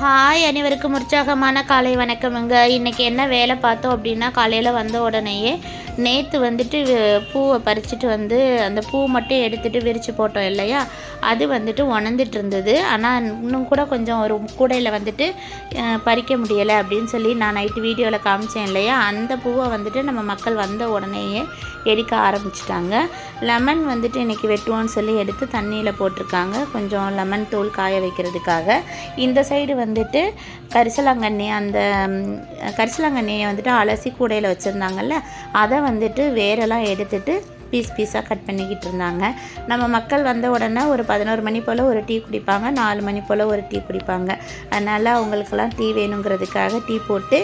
Hi அனைவருக்கும் உற்சாகமான காலை வணக்கமுங்க. இன்றைக்கி என்ன வேலை பார்த்தோம் அப்படின்னா, காலையில் வந்த உடனேயே நேற்று வந்துட்டு பூவை பறிச்சுட்டு வந்து அந்த பூ மட்டும் எடுத்துகிட்டு விரித்து போட்டோம் இல்லையா, அது வந்துட்டு உணர்ந்துட்டு இருந்தது. ஆனால் இன்னும் கூட கொஞ்சம் ஒரு கூடையில் வந்துட்டு பறிக்க முடியலை அப்படின்னு சொல்லி நான் நைட்டு வீடியோவில் காமிச்சேன் இல்லையா, அந்த பூவை வந்துட்டு நம்ம மக்கள் வந்த உடனேயே எடுக்க ஆரம்பிச்சிட்டாங்க. லெமன் வந்துட்டு இன்றைக்கி வெட்டுவோன்னு சொல்லி எடுத்து தண்ணியில் போட்டிருக்காங்க, கொஞ்சம் லெமன் தூள் காய வைக்கிறதுக்காக. இந்த சைடு வந்துட்டு கரிசலாங்கண்ணியை வந்துட்டு அலசி கூடையில் வச்சுருந்தாங்கல்ல, அதை வந்துட்டு வேரெல்லாம் எடுத்துட்டு பீஸாக கட் பண்ணிக்கிட்டு இருந்தாங்க. நம்ம மக்கள் வந்த உடனே ஒரு 11 மணி போல் ஒரு டீ குடிப்பாங்க, 4 மணி போல் ஒரு டீ குடிப்பாங்க. அதனால் அவங்களுக்கெல்லாம் டீ வேணுங்கிறதுக்காக டீ போட்டு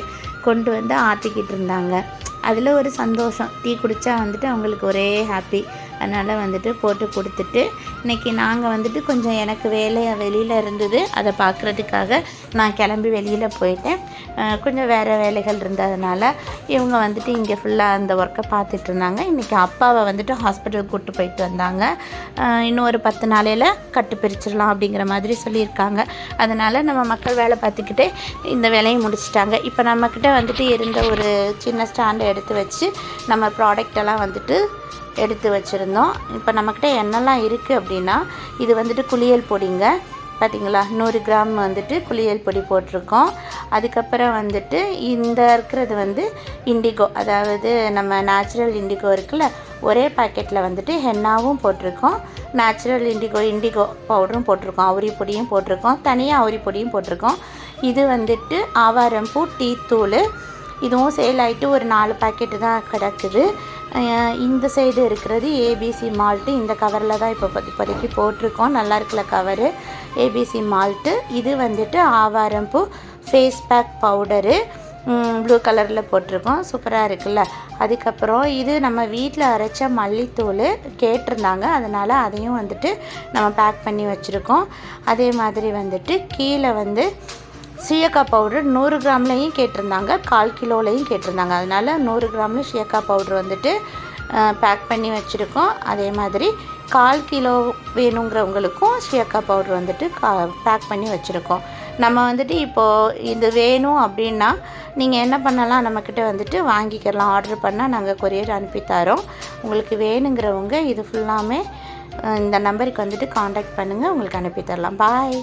கொண்டு வந்து ஆற்றிக்கிட்டு இருந்தாங்க. அதில் ஒரு சந்தோஷம், டீ குடித்தா வந்துட்டு அவங்களுக்கு ஒரே ஹாப்பி. அதனால் வந்துட்டு போட்டு கொடுத்துட்டு இன்றைக்கி நாங்கள் வந்துட்டு கொஞ்சம் எனக்கு வேலையாக வெளியில் இருந்தது, அதை பார்க்குறதுக்காக நான் கிளம்பி வெளியில் போயிட்டேன். கொஞ்சம் வேறு வேலைகள் இருந்ததுனால இவங்க வந்துட்டு இங்கே ஃபுல்லாக அந்த ஒர்க்கை பார்த்துட்டு இருந்தாங்க. இன்றைக்கி அப்பாவை வந்துட்டு ஹாஸ்பிட்டலுக்கு கூப்பிட்டு போயிட்டு வந்தாங்க. இன்னும் ஒரு 10 நாளையில் கட்டு பிரிச்சிடலாம் அப்படிங்கிற மாதிரி சொல்லியிருக்காங்க. அதனால் நம்ம மக்கள் வேலை பார்த்துக்கிட்டே இந்த வேலையை முடிச்சிட்டாங்க. இப்போ நம்மக்கிட்ட வந்துட்டு இருந்த ஒரு சின்ன ஸ்டாண்டை எடுத்து வச்சு நம்ம ப்ராடக்டெல்லாம் வந்துட்டு எடுத்து வச்சுருந்தோம். இப்போ நம்மக்கிட்ட என்னெல்லாம் இருக்குது அப்படின்னா, இது வந்துட்டு குளியல் பொடிங்க, பார்த்திங்களா, 100 கிராம் வந்துட்டு குளியல் பொடி போட்டிருக்கோம். அதுக்கப்புறம் வந்துட்டு இந்த இருக்கிறது வந்து இண்டிகோ, அதாவது நம்ம நேச்சுரல் இண்டிகோ இருக்குல்ல, ஒரே பாக்கெட்டில் வந்துட்டு ஹென்னாவும் போட்டிருக்கோம், நேச்சுரல் இண்டிகோ பவுடரும் போட்டிருக்கோம், அவுரி பொடியும் போட்டிருக்கோம், தனியாக அவுரி பொடியும் போட்டிருக்கோம். இது வந்துட்டு ஆவாரம்பூ டீ தூள், இதுவும் சேல் ஆகிட்டு ஒரு 4 பாக்கெட்டு தான் கிடக்குது. இந்த சைடு இருக்கிறது ஏபிசி மால்ட்டு, இந்த கவரில் தான் இப்போதைக்கு போட்டிருக்கோம். நல்லா இருக்குல்ல கவரு, ஏபிசி மால்ட்டு. இது வந்துட்டு ஆவாரம்பூ ஃபேஸ் பேக் பவுடரு, ப்ளூ கலரில் போட்டிருக்கோம், சூப்பராக இருக்குல்ல. அதுக்கப்புறம் இது நம்ம வீட்டில் அரைச்ச மல்லித்தூள் கேட்டிருந்தாங்க, அதனால் அதையும் வந்துட்டு நம்ம பேக் பண்ணி வச்சுருக்கோம். அதே மாதிரி வந்துட்டு கீழே வந்து சீயக்காய் பவுடர் 100 கிராம்லையும் கேட்டிருந்தாங்க, 1/4 கிலோலையும் கேட்டிருந்தாங்க. அதனால் 100 கிராமில் சீயக்காய் பவுடர் வந்துட்டு பேக் பண்ணி வச்சுருக்கோம். அதே மாதிரி 1/4 கிலோ வேணுங்கிறவங்களுக்கும் சீயக்காய் பவுடர் வந்துட்டு பேக் பண்ணி வச்சுருக்கோம். நம்ம வந்துட்டு இப்போது இது வேணும் அப்படின்னா நீங்கள் என்ன பண்ணலாம், நம்மக்கிட்ட வந்துட்டு வாங்கிக்கலாம், ஆர்டர் பண்ணால் நாங்கள் கொரியர் அனுப்பி தரோம். உங்களுக்கு வேணுங்கிறவங்க இது ஃபுல்லாமே இந்த நம்பருக்கு வந்துட்டு காண்டாக்ட் பண்ணுங்கள், உங்களுக்கு அனுப்பி தரலாம். பாய்.